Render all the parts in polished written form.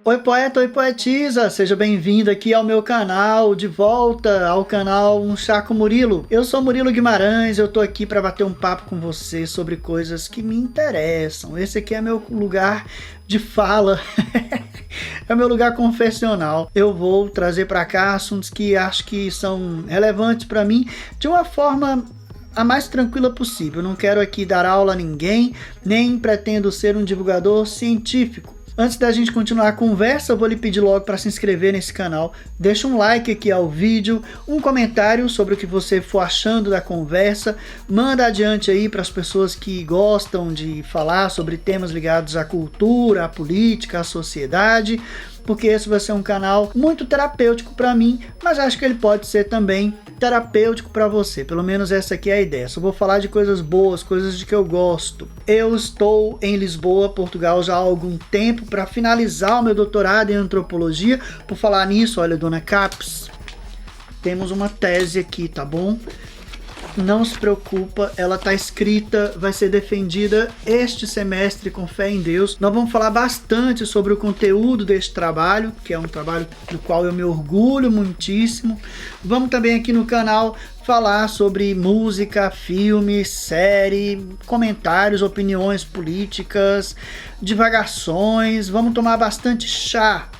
Oi poeta, oi poetisa, seja bem-vindo aqui ao meu canal, de volta ao canal Um Chá com Murilo. Eu sou Murilo Guimarães, eu tô aqui para bater um papo com você sobre coisas que me interessam. Esse aqui é meu lugar de fala, é meu lugar confessional. Eu vou trazer para cá assuntos que acho que são relevantes para mim de uma forma a mais tranquila possível. Eu não quero aqui dar aula a ninguém, nem pretendo ser um divulgador científico. Antes da gente continuar a conversa, eu vou lhe pedir logo para se inscrever nesse canal, deixa um like aqui ao vídeo, um comentário sobre o que você for achando da conversa, manda adiante aí para as pessoas que gostam de falar sobre temas ligados à cultura, à política, à sociedade, porque esse vai ser um canal muito terapêutico para mim, mas acho que ele pode ser também terapêutico para você, pelo menos essa aqui é a ideia. Só vou falar de coisas boas, coisas de que eu gosto. Eu estou em Lisboa, Portugal já há algum tempo para finalizar o meu doutorado em antropologia. Por falar nisso, olha, dona Caps, temos uma tese aqui, tá bom? Não se preocupa, ela está escrita, vai ser defendida este semestre com fé em Deus. Nós vamos falar bastante sobre o conteúdo deste trabalho, que é um trabalho do qual eu me orgulho muitíssimo. Vamos também aqui no canal falar sobre música, filme, série, comentários, opiniões políticas, divagações. Vamos tomar bastante chá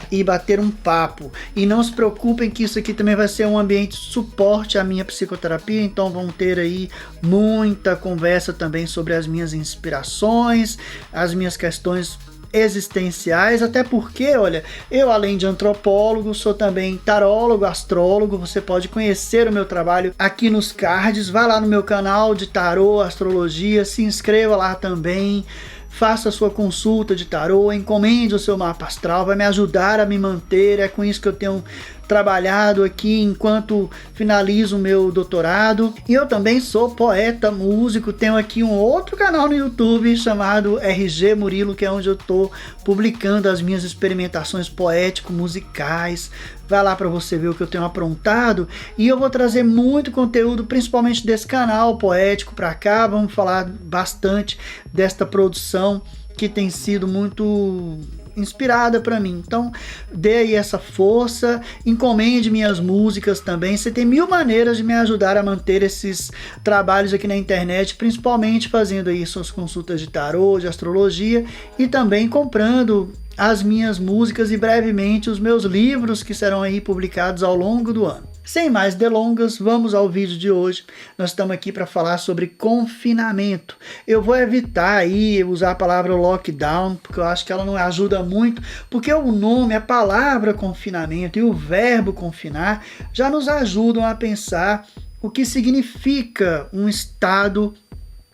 e bater um papo. E não se preocupem que isso aqui também vai ser um ambiente de suporte à minha psicoterapia, então vão ter aí muita conversa também sobre as minhas inspirações, as minhas questões existenciais, até porque, olha, eu além de antropólogo, sou também tarólogo, astrólogo. Você pode conhecer o meu trabalho aqui nos cards, vai lá no meu canal de tarô, astrologia, se inscreva lá também. Faça a sua consulta de tarô, encomende o seu mapa astral, vai me ajudar a me manter. É com isso que eu tenho trabalhado aqui enquanto finalizo o meu doutorado. E eu também sou poeta, músico, tenho aqui um outro canal no YouTube chamado RG Murilo, que é onde eu estou publicando as minhas experimentações poético-musicais. Vai lá para você ver o que eu tenho aprontado, e eu vou trazer muito conteúdo, principalmente desse canal poético para cá. Vamos falar bastante desta produção que tem sido muito inspirada para mim. Então dê aí essa força, encomende minhas músicas também. Você tem mil maneiras de me ajudar a manter esses trabalhos aqui na internet, principalmente fazendo aí suas consultas de tarô, de astrologia, e também comprando as minhas músicas e brevemente os meus livros que serão aí publicados ao longo do ano. Sem mais delongas, vamos ao vídeo de hoje. Nós estamos aqui para falar sobre confinamento. Eu vou evitar aí usar a palavra lockdown, porque eu acho que ela não ajuda muito, porque o nome, a palavra confinamento e o verbo confinar já nos ajudam a pensar o que significa um estado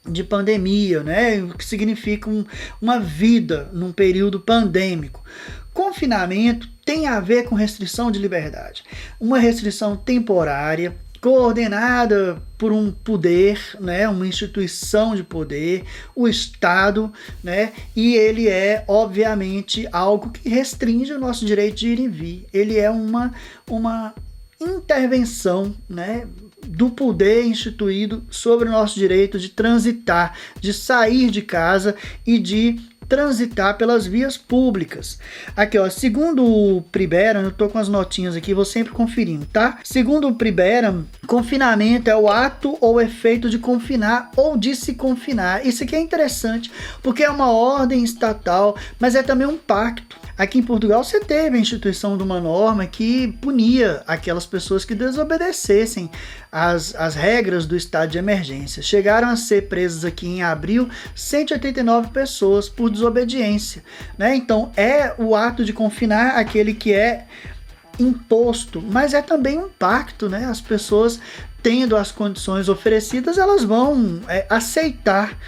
de pandemia, né? O que significa uma vida num período pandêmico. Confinamento tem a ver com restrição de liberdade, uma restrição temporária coordenada por um poder, né, uma instituição de poder, o Estado, né, e ele é obviamente algo que restringe o nosso direito de ir e vir. Ele é uma intervenção, né, do poder instituído sobre o nosso direito de transitar, de sair de casa e de transitar pelas vias públicas. Aqui, ó, segundo o Priberam, eu tô com as notinhas aqui, vou sempre conferindo, tá? Segundo o Priberam, confinamento é o ato ou efeito de confinar ou de se confinar. Isso aqui é interessante, porque é uma ordem estatal, mas é também um pacto. Aqui em Portugal você teve a instituição de uma norma que punia aquelas pessoas que desobedecessem as regras do estado de emergência. Chegaram a ser presas aqui em abril 189 pessoas por desobediência, né? Então é o ato de confinar aquele que é imposto, mas é também um pacto, né? As pessoas, tendo as condições oferecidas, elas vão aceitar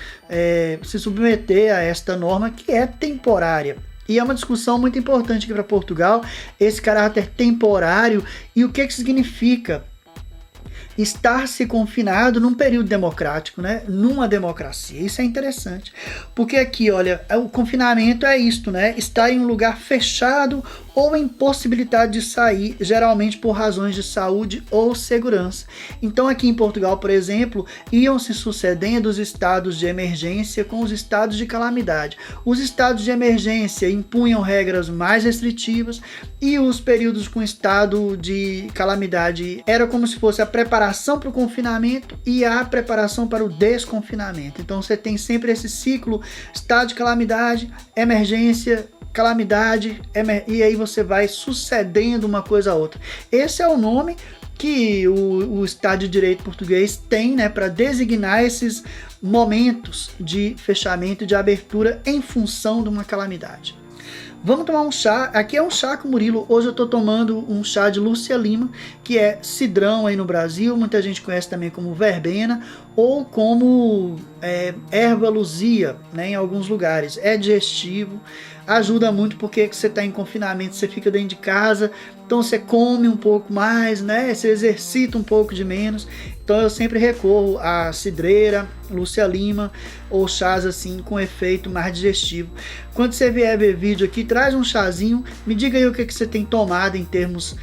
se submeter a esta norma que é temporária. E é uma discussão muito importante aqui para Portugal, esse caráter temporário e o que significa estar se confinado num período democrático, né? Numa democracia. Isso é interessante. Porque aqui, olha, o confinamento é isto, né? Estar em um lugar fechado ou impossibilidade de sair, geralmente por razões de saúde ou segurança. Então aqui em Portugal, por exemplo, iam se sucedendo os estados de emergência com os estados de calamidade. Os estados de emergência impunham regras mais restritivas e os períodos com estado de calamidade era como se fosse a preparação para o confinamento e a preparação para o desconfinamento. Então você tem sempre esse ciclo, estado de calamidade, emergência, calamidade, e aí você vai sucedendo uma coisa a outra. Esse é o nome que o Estado de Direito português tem, né, para designar esses momentos de fechamento e de abertura em função de uma calamidade. Vamos tomar um chá. Aqui é um chá com Murilo. Hoje eu estou tomando um chá de Lúcia Lima, que é cidrão aí no Brasil. Muita gente conhece também como verbena ou como erva luzia, né, em alguns lugares. É digestivo, ajuda muito porque você está em confinamento, você fica dentro de casa, então você come um pouco mais, né? Você exercita um pouco de menos. Então eu sempre recorro a cidreira, Lúcia Lima ou chás assim com efeito mais digestivo. Quando você vier ver vídeo aqui, traz um chazinho, me diga aí o que você tem tomado em termos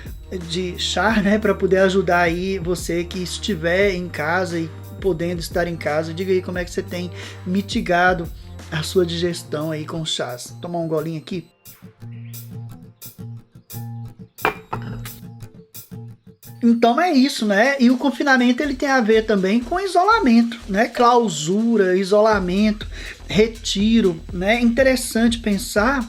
de chá, né? Para poder ajudar aí você que estiver em casa e podendo estar em casa. Diga aí como é que você tem mitigado a sua digestão aí com chás. Vou tomar um golinho aqui. Então é isso, né? E o confinamento ele tem a ver também com isolamento, né? Clausura, isolamento, retiro, né? Interessante pensar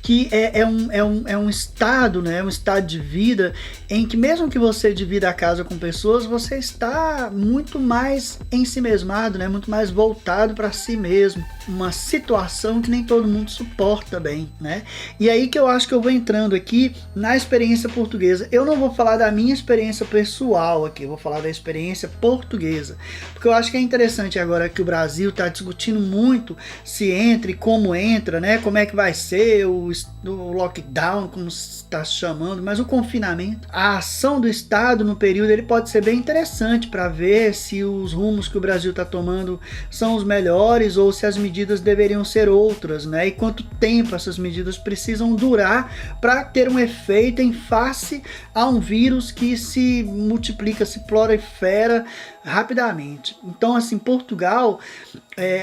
que é um estado, né? Um estado de vida em que mesmo que você divida a casa com pessoas, você está muito mais ensimesmado, né? Muito mais voltado para si mesmo. Uma situação que nem todo mundo suporta bem, né? E aí que eu acho que eu vou entrando aqui na experiência portuguesa. Eu não vou falar da minha experiência pessoal aqui, eu vou falar da experiência portuguesa. Porque eu acho que é interessante agora que o Brasil está discutindo muito se entra e como entra, né? Como é que vai ser o lockdown, como está chamando, mas o confinamento, a ação do Estado no período, ele pode ser bem interessante para ver se os rumos que o Brasil está tomando são os melhores ou se as medidas deveriam ser outras, né? E quanto tempo essas medidas precisam durar para ter um efeito em face a um vírus que se multiplica, se prolifera rapidamente. Então, assim, Portugal,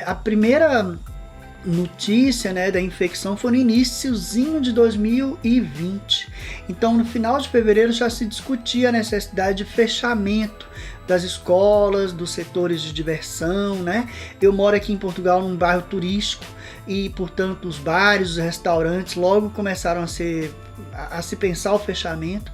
a primeira notícia, né, da infecção foi no iniciozinho de 2020. Então, no final de fevereiro já se discutia a necessidade de fechamento das escolas, dos setores de diversão, né? Eu moro aqui em Portugal num bairro turístico e, portanto, os bares, os restaurantes logo começaram a se pensar o fechamento.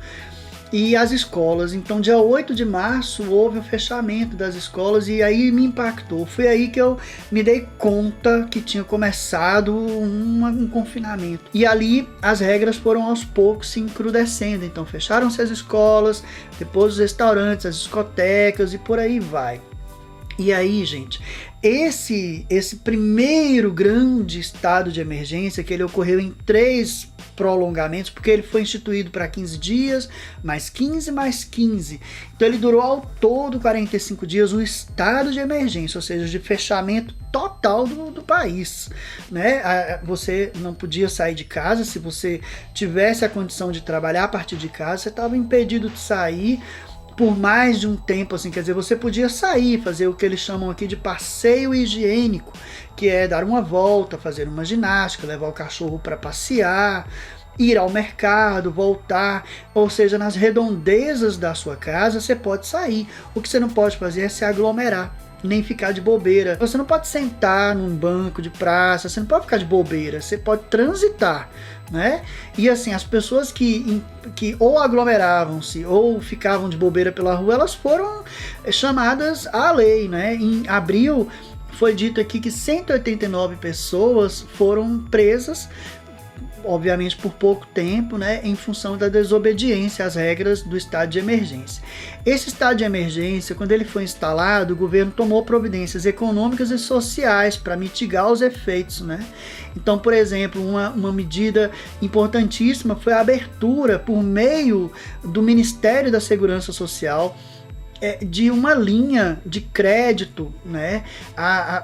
E as escolas, então dia 8 de março houve o fechamento das escolas e aí me impactou. Foi aí que eu me dei conta que tinha começado um confinamento. E ali as regras foram aos poucos se encrudecendo. Então fecharam-se as escolas, depois os restaurantes, as discotecas e por aí vai. E aí, gente, esse primeiro grande estado de emergência, que ele ocorreu em 3 prolongamentos, porque ele foi instituído para 15 dias, mais 15, mais 15. Então ele durou ao todo 45 dias o estado de emergência, ou seja, de fechamento total do país, né? Você não podia sair de casa, se você tivesse a condição de trabalhar a partir de casa, você estava impedido de sair por mais de um tempo, assim, quer dizer, você podia sair, fazer o que eles chamam aqui de passeio higiênico, que é dar uma volta, fazer uma ginástica, levar o cachorro para passear, ir ao mercado, voltar, ou seja, nas redondezas da sua casa você pode sair. O que você não pode fazer é se aglomerar, nem ficar de bobeira. Você não pode sentar num banco de praça, você não pode ficar de bobeira, você pode transitar, né? E assim, as pessoas que ou aglomeravam-se ou ficavam de bobeira pela rua, elas foram chamadas à lei, né? Em abril foi dito aqui que 189 pessoas foram presas, obviamente por pouco tempo, né, em função da desobediência às regras do estado de emergência. Esse estado de emergência, quando ele foi instalado, o governo tomou providências econômicas e sociais para mitigar os efeitos, né? Então, por exemplo, uma medida importantíssima foi a abertura por meio do Ministério da Segurança Social de uma linha de crédito, né?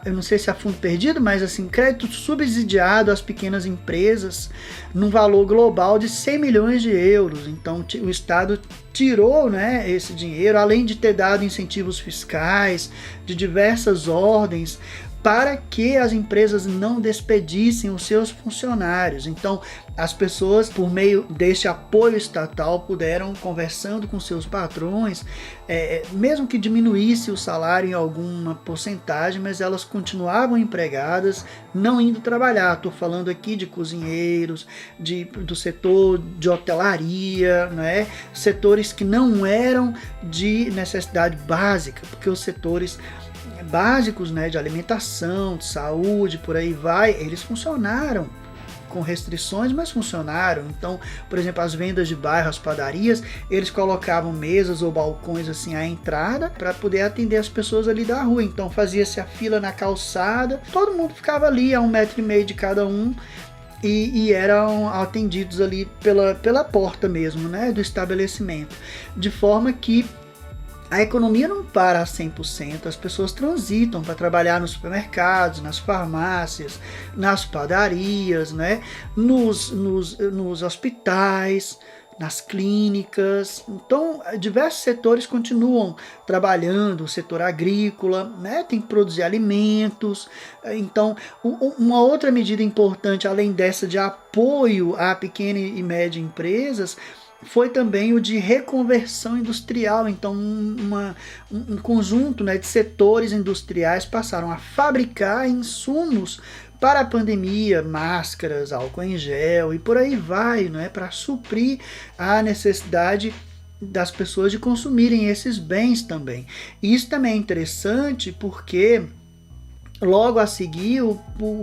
Eu não sei se é fundo perdido, mas assim, crédito subsidiado às pequenas empresas num valor global de 100 milhões de euros. Então o Estado tirou, né, esse dinheiro, além de ter dado incentivos fiscais de diversas ordens, para que as empresas não despedissem os seus funcionários. Então, as pessoas, por meio deste apoio estatal, puderam, conversando com seus patrões, mesmo que diminuísse o salário em alguma porcentagem, mas elas continuavam empregadas, não indo trabalhar. Estou falando aqui de cozinheiros, do setor de hotelaria, né? Setores que não eram de necessidade básica, porque os setores básicos, né, de alimentação, de saúde, por aí vai, eles funcionaram com restrições, mas funcionaram. Então, por exemplo, as vendas de bairro, as padarias, eles colocavam mesas ou balcões assim à entrada para poder atender as pessoas ali da rua. Então fazia-se a fila na calçada, todo mundo ficava ali a 1,5 metro de cada um, e eram atendidos ali pela porta mesmo, né, do estabelecimento, de forma que a economia não para a 100%, as pessoas transitam para trabalhar nos supermercados, nas farmácias, nas padarias, né? nos hospitais, nas clínicas. Então, diversos setores continuam trabalhando, o setor agrícola, né? Tem que produzir alimentos. Então, uma outra medida importante, além dessa de apoio a pequenas e médias empresas, foi também o de reconversão industrial. Então um conjunto, né, de setores industriais passaram a fabricar insumos para a pandemia, máscaras, álcool em gel e por aí vai, né, para suprir a necessidade das pessoas de consumirem esses bens também. E isso também é interessante porque logo a seguir, o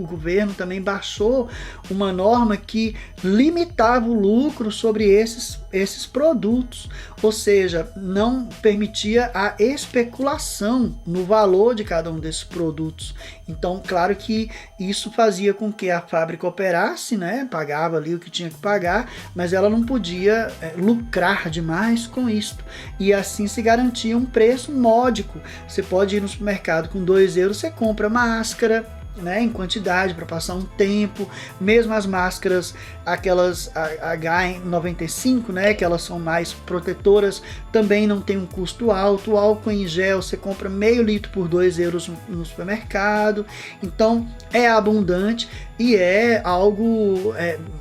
governo também baixou uma norma que limitava o lucro sobre esses produtos, ou seja, não permitia a especulação no valor de cada um desses produtos. Então, claro que isso fazia com que a fábrica operasse, né, pagava ali o que tinha que pagar, mas ela não podia lucrar demais com isso. E assim se garantia um preço módico. Você pode ir no supermercado com 2 euros, você compra máscara, né, em quantidade para passar um tempo. Mesmo as máscaras, aquelas H95, né, que elas são mais protetoras, também não tem um custo alto. O álcool em gel você compra meio litro por 2 euros no supermercado. Então é abundante e é algo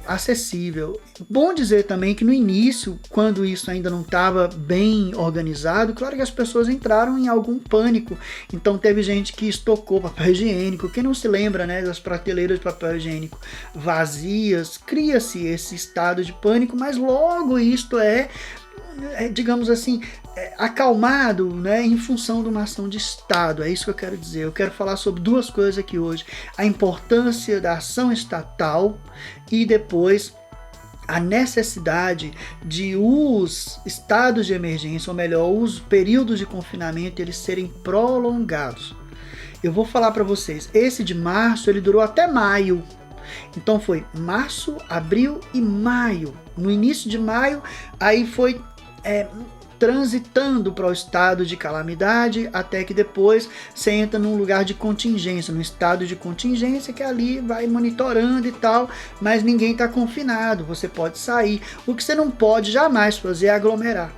acessível. Bom dizer também que no início, quando isso ainda não estava bem organizado, claro que as pessoas entraram em algum pânico. Então teve gente que estocou papel higiênico. Quem não se lembra, né, das prateleiras de papel higiênico vazias? Cria-se esse estado de pânico, mas logo isto digamos assim, acalmado, né, em função de uma ação de Estado. É isso que eu quero dizer. Eu quero falar sobre duas coisas aqui hoje: a importância da ação estatal e depois a necessidade de os estados de emergência, ou melhor, os períodos de confinamento, eles serem prolongados. Eu vou falar para vocês, esse de março, ele durou até maio. Então foi março, abril e maio. No início de maio, aí foi transitando para o estado de calamidade, até que depois você entra num lugar de contingência, num estado de contingência, que ali vai monitorando e tal, mas ninguém está confinado, você pode sair. O que você não pode jamais fazer é aglomerar.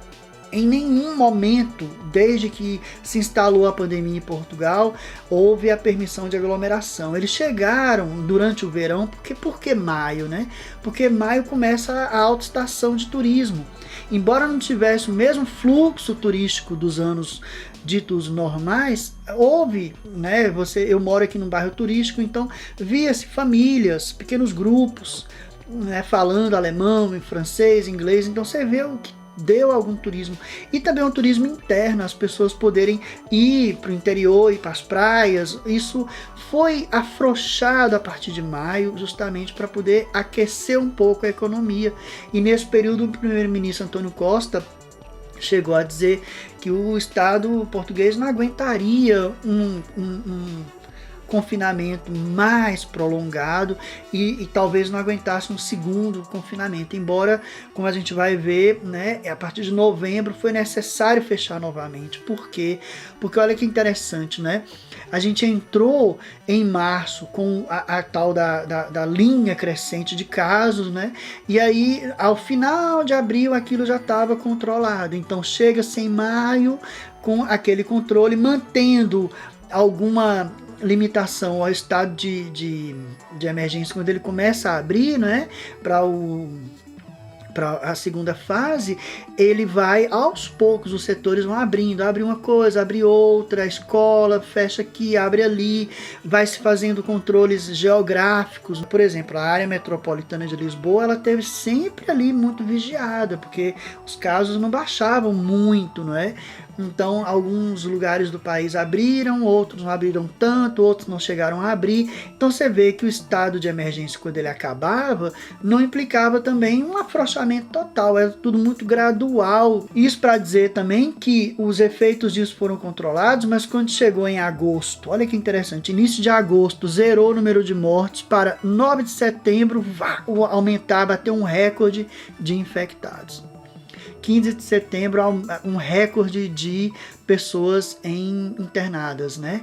Em nenhum momento, desde que se instalou a pandemia em Portugal, houve a permissão de aglomeração. Eles chegaram durante o verão, por que maio, né? Porque maio começa a alta estação de turismo. Embora não tivesse o mesmo fluxo turístico dos anos ditos normais, houve, né? Eu moro aqui num bairro turístico, então via-se famílias, pequenos grupos, né, falando alemão, francês, inglês. Então você vê o que deu algum turismo. E também um turismo interno, as pessoas poderem ir para o interior, ir para as praias. Isso foi afrouxado a partir de maio, justamente para poder aquecer um pouco a economia. E nesse período, o primeiro-ministro Antônio Costa chegou a dizer que o Estado português não aguentaria confinamento mais prolongado e talvez não aguentasse um segundo confinamento, embora, como a gente vai ver, né, a partir de novembro foi necessário fechar novamente. Por quê? Porque olha que interessante, né? A gente entrou em março com a tal da linha crescente de casos, né? E aí, ao final de abril, aquilo já estava controlado. Então, chega-se em maio com aquele controle, mantendo alguma limitação ao estado de emergência quando ele começa a abrir, né? Para a segunda fase, ele vai, aos poucos, os setores vão abrindo, abre uma coisa, abre outra, a escola fecha aqui, abre ali, vai se fazendo controles geográficos. Por exemplo, a área metropolitana de Lisboa, ela teve sempre ali muito vigiada, porque os casos não baixavam muito, não é? Então, alguns lugares do país abriram, outros não abriram tanto, outros não chegaram a abrir. Então, você vê que o estado de emergência, quando ele acabava, não implicava também um afrouxamento total, era tudo muito gradual. Isso para dizer também que os efeitos disso foram controlados, mas quando chegou em agosto, olha que interessante, início de agosto, zerou o número de mortes, para 9 de setembro, aumentar, bater um recorde de infectados. 15 de setembro, um recorde de pessoas internadas, né?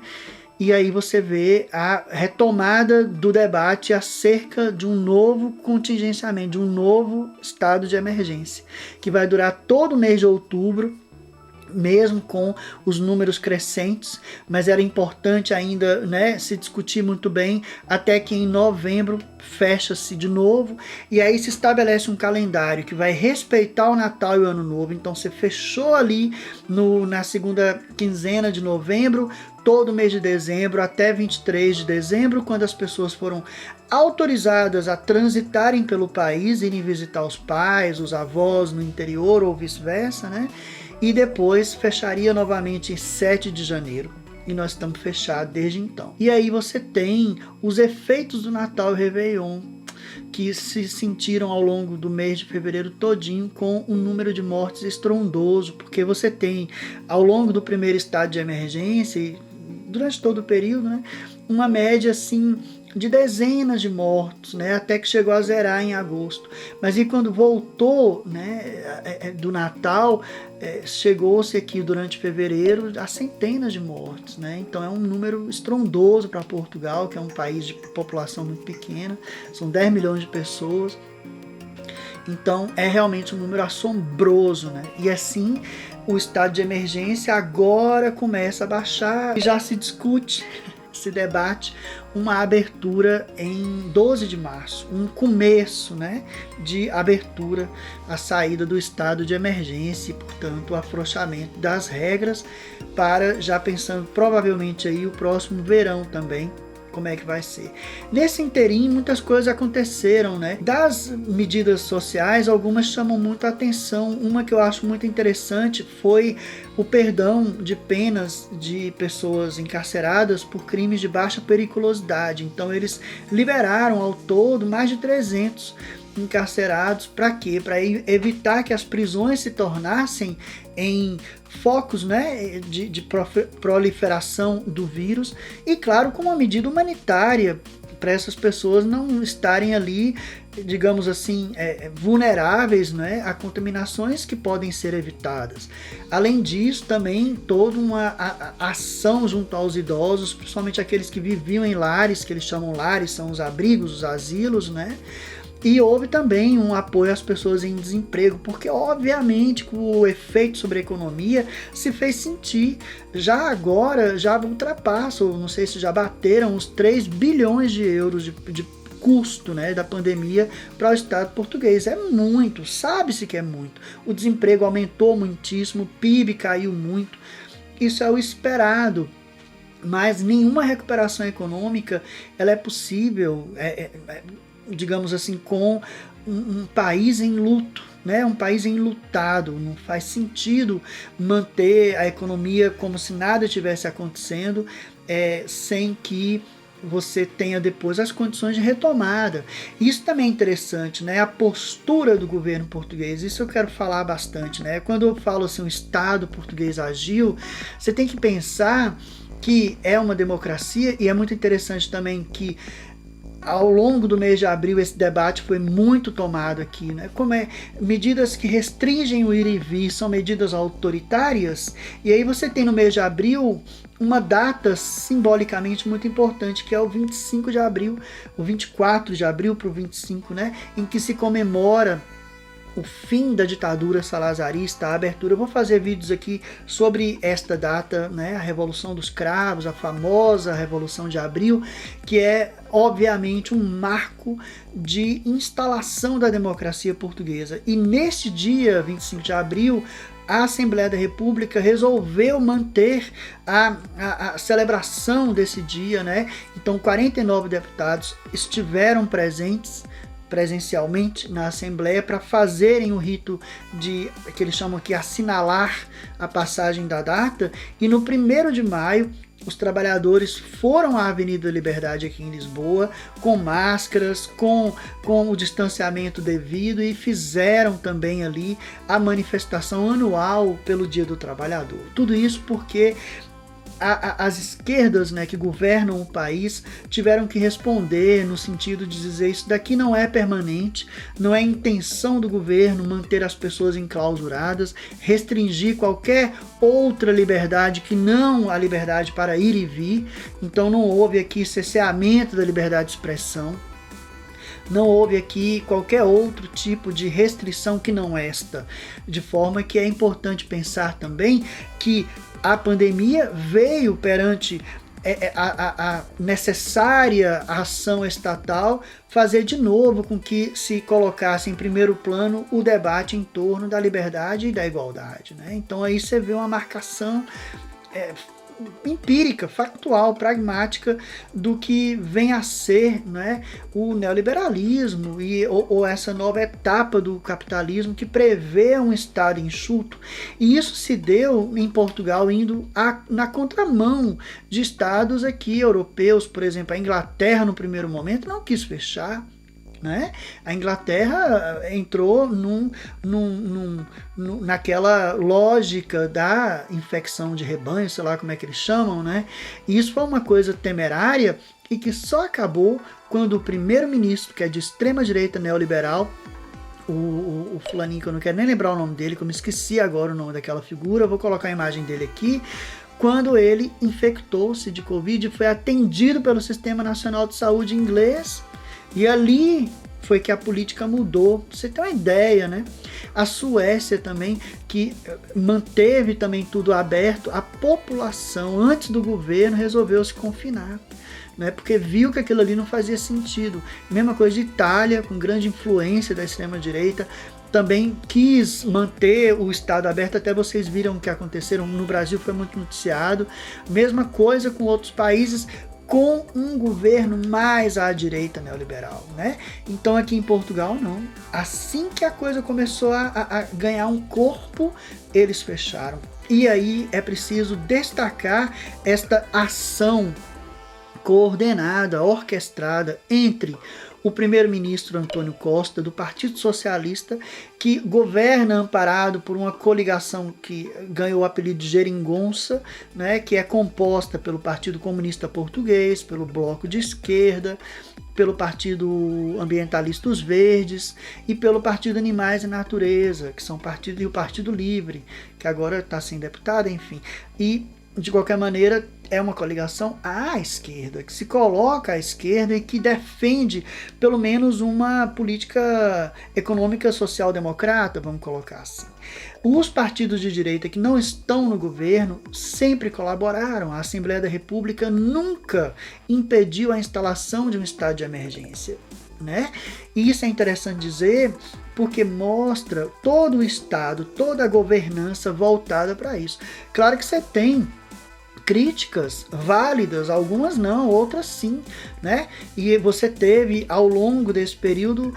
E aí você vê a retomada do debate acerca de um novo contingenciamento, de um novo estado de emergência, que vai durar todo o mês de outubro, mesmo com os números crescentes, mas era importante ainda, né, se discutir muito bem, até que em novembro fecha-se de novo, e aí se estabelece um calendário que vai respeitar o Natal e o Ano Novo. Então você fechou ali na segunda quinzena de novembro, todo mês de dezembro até 23 de dezembro, quando as pessoas foram autorizadas a transitarem pelo país, irem visitar os pais, os avós no interior ou vice-versa, né? E depois fecharia novamente em 7 de janeiro. E nós estamos fechados desde então. E aí você tem os efeitos do Natal e Réveillon, que se sentiram ao longo do mês de fevereiro todinho, com um número de mortes estrondoso, porque você tem, ao longo do primeiro estado de emergência, e durante todo o período, né, uma média assim de dezenas de mortos, né, até que chegou a zerar em agosto. Mas e quando voltou, né, do Natal, chegou-se aqui durante fevereiro a centenas de mortes, né? Então é um número estrondoso para Portugal, que é um país de população muito pequena, são 10 milhões de pessoas. Então é realmente um número assombroso, né? E assim, o estado de emergência agora começa a baixar e já se discute, se debate uma abertura em 12 de março, um começo, né, de abertura, a saída do estado de emergência e, portanto, o afrouxamento das regras, para já pensando provavelmente aí o próximo verão também, como é que vai ser. Nesse interim, muitas coisas aconteceram, né? Das medidas sociais, algumas chamam muito a atenção. Uma que eu acho muito interessante foi o perdão de penas de pessoas encarceradas por crimes de baixa periculosidade. Então, eles liberaram ao todo mais de 300 encarcerados. Para quê? Para evitar que as prisões se tornassem em focos, né, de proliferação do vírus, e claro, com uma medida humanitária para essas pessoas não estarem ali, digamos assim, vulneráveis, né, a contaminações que podem ser evitadas. Além disso, também toda uma ação junto aos idosos, principalmente aqueles que viviam em lares, que eles chamam lares, são os abrigos, os asilos, né? E houve também um apoio às pessoas em desemprego, porque obviamente que o efeito sobre a economia se fez sentir. Já agora, já ultrapassa, ou não sei se já bateram os 3 bilhões de euros de custo, né, da pandemia para o Estado português. É muito, sabe-se que é muito. O desemprego aumentou muitíssimo, o PIB caiu muito. Isso é o esperado. Mas nenhuma recuperação econômica ela é possível, digamos assim, com um país em luto, né? Um país enlutado. Não faz sentido manter a economia como se nada tivesse acontecendo, sem que você tenha depois as condições de retomada. Isso também é interessante, né? A postura do governo português, isso eu quero falar bastante, né? Quando eu falo assim, o Estado português agiu, você tem que pensar que é uma democracia, e é muito interessante também que ao longo do mês de abril esse debate foi muito tomado aqui, né? Como medidas que restringem o ir e vir são medidas autoritárias, e aí você tem no mês de abril uma data simbolicamente muito importante, que é o 25 de abril, o 24 de abril para o 25, né? Em que se comemora o fim da ditadura salazarista, a abertura. Eu vou fazer vídeos aqui sobre esta data, né, a Revolução dos Cravos, a famosa Revolução de Abril, que é obviamente um marco de instalação da democracia portuguesa. E neste dia, 25 de abril, a Assembleia da República resolveu manter a celebração desse dia, né? Então 49 deputados estiveram presentes presencialmente na Assembleia para fazerem o rito de, que eles chamam aqui, assinalar a passagem da data, e no 1º de maio os trabalhadores foram à Avenida Liberdade aqui em Lisboa, com máscaras, com o distanciamento devido, e fizeram também ali a manifestação anual pelo Dia do Trabalhador. Tudo isso porque as esquerdas, né, que governam o país tiveram que responder no sentido de dizer: isso daqui não é permanente, não é intenção do governo manter as pessoas enclausuradas, restringir qualquer outra liberdade que não a liberdade para ir e vir. Então não houve aqui cerceamento da liberdade de expressão, não houve aqui qualquer outro tipo de restrição que não esta, de forma que é importante pensar também que a pandemia veio perante a necessária ação estatal fazer de novo com que se colocasse em primeiro plano o debate em torno da liberdade e da igualdade, né? Então aí você vê uma marcação empírica, factual, pragmática do que vem a ser, né, o neoliberalismo ou essa nova etapa do capitalismo que prevê um Estado enxuto. E isso se deu em Portugal indo na contramão de estados aqui europeus. Por exemplo, a Inglaterra no primeiro momento não quis fechar, né? A Inglaterra entrou naquela lógica da infecção de rebanho, sei lá como é que eles chamam, né? E isso foi uma coisa temerária e que só acabou quando o primeiro-ministro, que é de extrema-direita neoliberal, o fulaninho que eu não quero nem lembrar o nome dele, que eu me esqueci agora o nome daquela figura, eu vou colocar a imagem dele aqui, quando ele infectou-se de Covid e foi atendido pelo Sistema Nacional de Saúde inglês. E ali foi que a política mudou. Você tem uma ideia, né? A Suécia também, que manteve também tudo aberto, a população, antes do governo, resolveu se confinar, né? Porque viu que aquilo ali não fazia sentido. Mesma coisa de Itália, com grande influência da extrema-direita, também quis manter o Estado aberto. Até vocês viram o que aconteceram no Brasil, foi muito noticiado. Mesma coisa com outros países, com um governo mais à direita neoliberal, né? Então aqui em Portugal não. Assim que a coisa começou a ganhar um corpo, eles fecharam. E aí é preciso destacar esta ação coordenada, orquestrada entre o primeiro-ministro António Costa, do Partido Socialista, que governa amparado por uma coligação que ganhou o apelido de Geringonça, né, que é composta pelo Partido Comunista Português, pelo Bloco de Esquerda, pelo Partido Ambientalista Os Verdes e pelo Partido Animais e Natureza, que são partidos, e o Partido Livre, que agora está sem deputado, enfim. E, de qualquer maneira, é uma coligação à esquerda, que se coloca à esquerda e que defende pelo menos uma política econômica social-democrata, vamos colocar assim. Os partidos de direita que não estão no governo sempre colaboraram. A Assembleia da República nunca impediu a instalação de um estado de emergência, né? E isso é interessante dizer porque mostra todo o Estado, toda a governança voltada para isso. Claro que você tem críticas válidas, algumas não, outras sim, né? E você teve ao longo desse período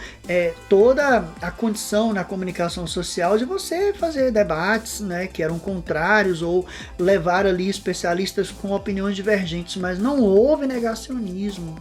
toda a condição na comunicação social de você fazer debates, né, que eram contrários ou levar ali especialistas com opiniões divergentes, mas não houve negacionismo,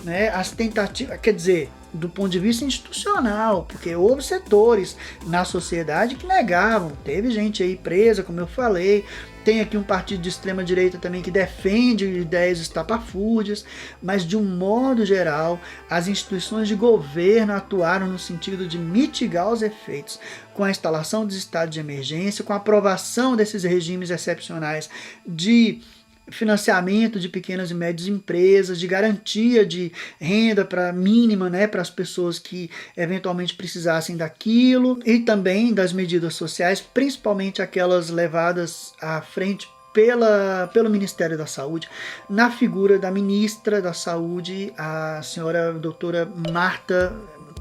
né? As tentativas, quer dizer, do ponto de vista institucional, porque houve setores na sociedade que negavam, teve gente aí presa, como eu falei, tem aqui um partido de extrema direita também que defende ideias estapafúrdias, mas de um modo geral, as instituições de governo atuaram no sentido de mitigar os efeitos com a instalação dos estados de emergência, com a aprovação desses regimes excepcionais de financiamento de pequenas e médias empresas, de garantia de renda para mínima, né, para as pessoas que eventualmente precisassem daquilo, e também das medidas sociais, principalmente aquelas levadas à frente pelo Ministério da Saúde, na figura da ministra da Saúde, a senhora doutora Marta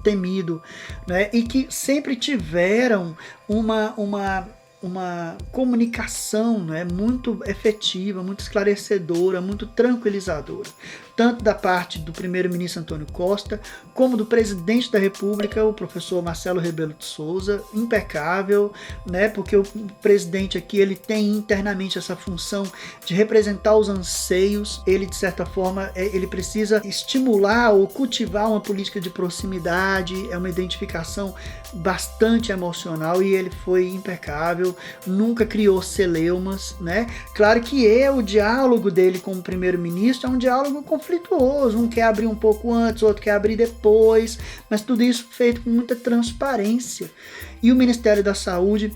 Temido, né, e que sempre tiveram uma comunicação, né, muito efetiva, muito esclarecedora, muito tranquilizadora, tanto da parte do primeiro-ministro Antônio Costa, como do presidente da República, o professor Marcelo Rebelo de Souza, impecável, né, porque o presidente aqui ele tem internamente essa função de representar os anseios, ele de certa forma ele precisa estimular ou cultivar uma política de proximidade, é uma identificação bastante emocional e ele foi impecável, nunca criou celeumas, né? Claro que o diálogo dele com o primeiro-ministro é um diálogo conflituoso, um quer abrir um pouco antes, outro quer abrir depois, mas tudo isso feito com muita transparência. E o Ministério da Saúde,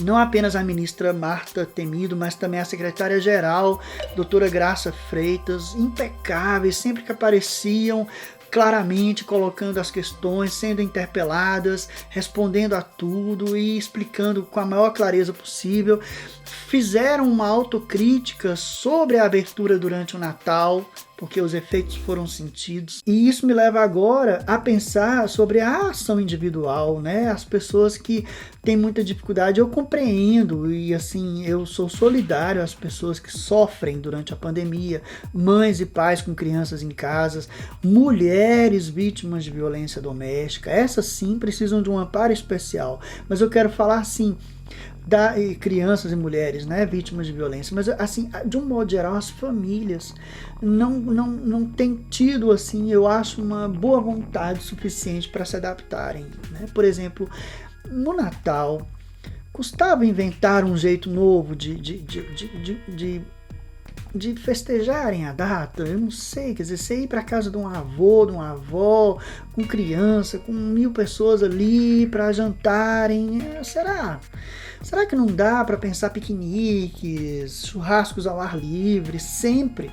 não apenas a ministra Marta Temido, mas também a secretária-geral, doutora Graça Freitas, impecáveis, sempre que apareciam, claramente colocando as questões, sendo interpeladas, respondendo a tudo e explicando com a maior clareza possível. Fizeram uma autocrítica sobre a abertura durante o Natal, porque os efeitos foram sentidos. E isso me leva agora a pensar sobre a ação individual, né? As pessoas que têm muita dificuldade, eu compreendo e assim, eu sou solidário às pessoas que sofrem durante a pandemia, mães e pais com crianças em casa, mulheres vítimas de violência doméstica, essas sim precisam de um amparo especial. Mas eu quero falar assim, crianças e mulheres, né, vítimas de violência, mas assim, de um modo geral, as famílias não têm tido, assim, eu acho, uma boa vontade suficiente para se adaptarem, né? Por exemplo, no Natal, custava inventar um jeito novo de festejarem a data, eu não sei, quer dizer, você ir para casa de um avô, de uma avó, com criança, com 1000 pessoas ali para jantarem, será que não dá para pensar piqueniques, churrascos ao ar livre, sempre,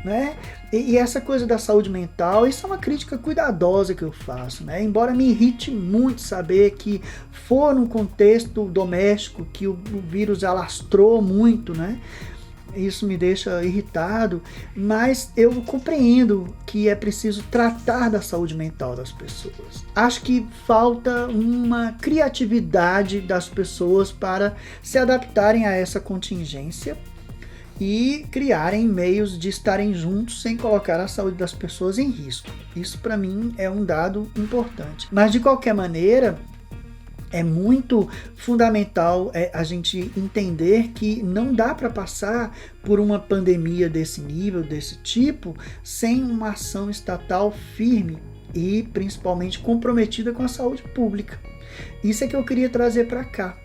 né? E essa coisa da saúde mental, isso é uma crítica cuidadosa que eu faço, né? Embora me irrite muito saber que for num contexto doméstico que o vírus alastrou muito, né? Isso me deixa irritado, mas eu compreendo que é preciso tratar da saúde mental das pessoas. Acho que falta uma criatividade das pessoas para se adaptarem a essa contingência e criarem meios de estarem juntos sem colocar a saúde das pessoas em risco. Isso para mim é um dado importante. Mas de qualquer maneira, é muito fundamental a gente entender que não dá para passar por uma pandemia desse nível, desse tipo, sem uma ação estatal firme e principalmente comprometida com a saúde pública. Isso é que eu queria trazer para cá,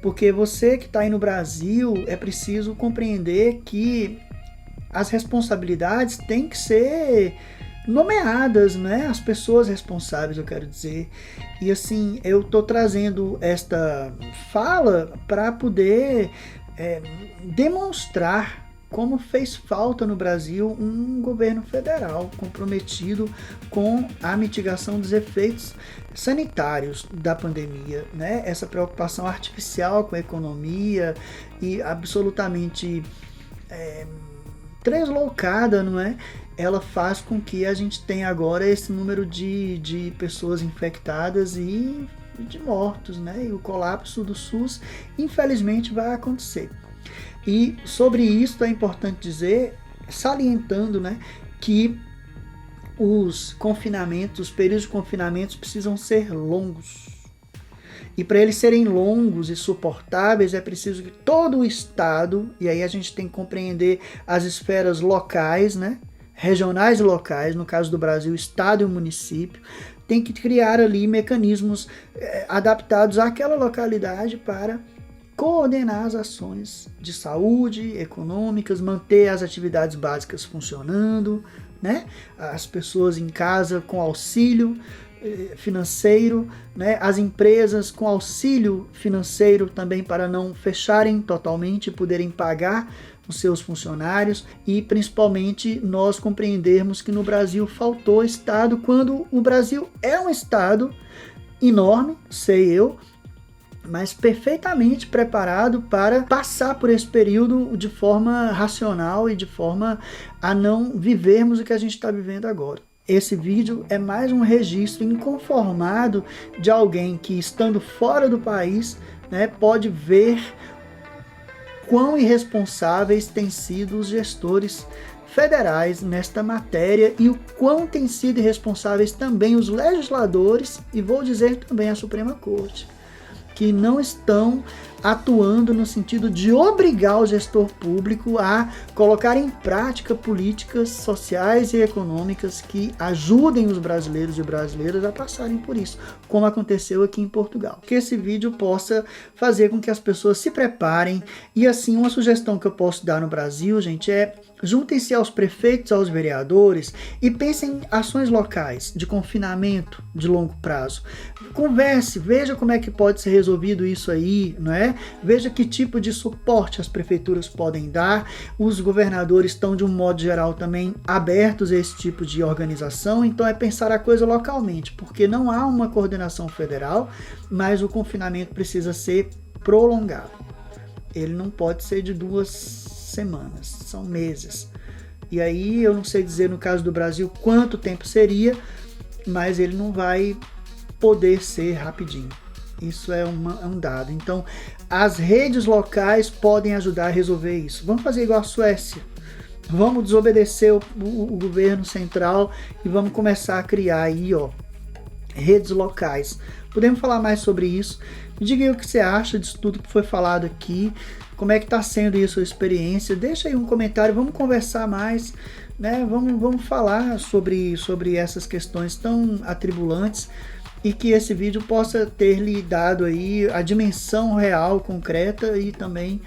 porque você que está aí no Brasil, é preciso compreender que as responsabilidades têm que ser nomeadas, né? As pessoas responsáveis, eu quero dizer. E assim, eu estou trazendo esta fala para poder demonstrar como fez falta no Brasil um governo federal comprometido com a mitigação dos efeitos sanitários da pandemia, né? Essa preocupação artificial com a economia e absolutamente translocada, não é? Ela faz com que a gente tenha agora esse número de pessoas infectadas e de mortos, né? E o colapso do SUS, infelizmente, vai acontecer. E sobre isso é importante dizer, salientando, né, que os confinamentos, os períodos de confinamentos precisam ser longos. E para eles serem longos e suportáveis, é preciso que todo o Estado, e aí a gente tem que compreender as esferas locais, né, regionais e locais, no caso do Brasil, Estado e o município, tem que criar ali mecanismos adaptados àquela localidade para coordenar as ações de saúde, econômicas, manter as atividades básicas funcionando, né? As pessoas em casa com auxílio financeiro, né? As empresas com auxílio financeiro também para não fecharem totalmente e poderem pagar os seus funcionários, e principalmente nós compreendermos que no Brasil faltou Estado, quando o Brasil é um Estado enorme, sei eu, mas perfeitamente preparado para passar por esse período de forma racional e de forma a não vivermos o que a gente está vivendo agora. Esse vídeo é mais um registro inconformado de alguém que, estando fora do país, né, pode ver quão irresponsáveis têm sido os gestores federais nesta matéria e o quão têm sido irresponsáveis também os legisladores, e vou dizer também a Suprema Corte, que não estão atuando no sentido de obrigar o gestor público a colocar em prática políticas sociais e econômicas que ajudem os brasileiros e brasileiras a passarem por isso, como aconteceu aqui em Portugal. Que esse vídeo possa fazer com que as pessoas se preparem, e assim, uma sugestão que eu posso dar no Brasil, gente, é: juntem-se aos prefeitos, aos vereadores e pensem em ações locais de confinamento de longo prazo. Converse, veja como é que pode ser resolvido isso aí, não é? Veja que tipo de suporte as prefeituras podem dar. Os governadores estão, de um modo geral, também abertos a esse tipo de organização, então é pensar a coisa localmente, porque não há uma coordenação federal, mas o confinamento precisa ser prolongado. Ele não pode ser de 2 semanas, são meses. E aí eu não sei dizer no caso do Brasil quanto tempo seria, mas ele não vai poder ser rapidinho. Isso é um dado. Então, as redes locais podem ajudar a resolver isso. Vamos fazer igual a Suécia. Vamos desobedecer o governo central e vamos começar a criar aí, redes locais. Podemos falar mais sobre isso. Me diga aí o que você acha disso tudo que foi falado aqui. Como é que está sendo aí a sua experiência? Deixa aí um comentário, vamos conversar mais, né? Vamos falar sobre essas questões tão atribulantes, e que esse vídeo possa ter lhe dado aí a dimensão real, concreta, e também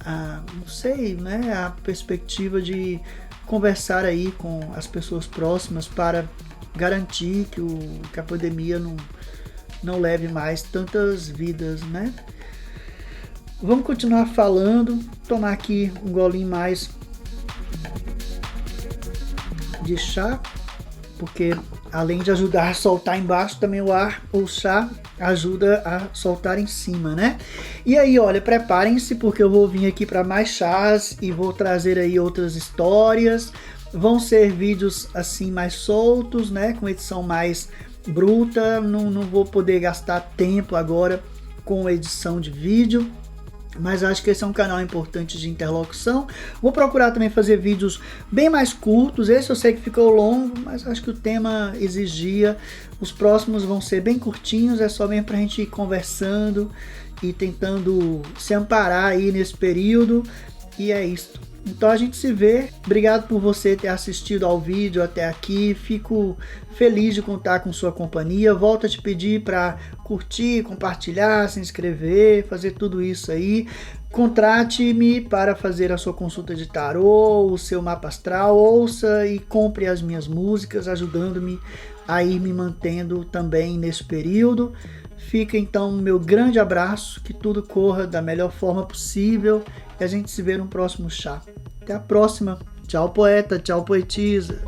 a perspectiva de conversar aí com as pessoas próximas para garantir que a pandemia não leve mais tantas vidas, né? Vamos continuar falando, tomar aqui um golinho mais de chá, porque além de ajudar a soltar embaixo, também o chá ajuda a soltar em cima, né? E aí, olha, preparem-se, porque eu vou vir aqui para mais chás e vou trazer aí outras histórias. Vão ser vídeos assim mais soltos, né? Com edição mais bruta. Não vou poder gastar tempo agora com edição de vídeo, mas acho que esse é um canal importante de interlocução. Vou procurar também fazer vídeos bem mais curtos. Esse eu sei que ficou longo, mas acho que o tema exigia. Os próximos vão ser bem curtinhos, é só mesmo para a gente ir conversando e tentando se amparar aí nesse período. E é isso. Então a gente se vê. Obrigado por você ter assistido ao vídeo até aqui. Fico feliz de contar com sua companhia. Volto a te pedir para curtir, compartilhar, se inscrever, fazer tudo isso aí. Contrate-me para fazer a sua consulta de tarô, o seu mapa astral. Ouça e compre as minhas músicas, ajudando-me a ir me mantendo também nesse período. Fica então meu grande abraço, que tudo corra da melhor forma possível, e a gente se vê no próximo chá. Até a próxima. Tchau, poeta. Tchau, poetisa.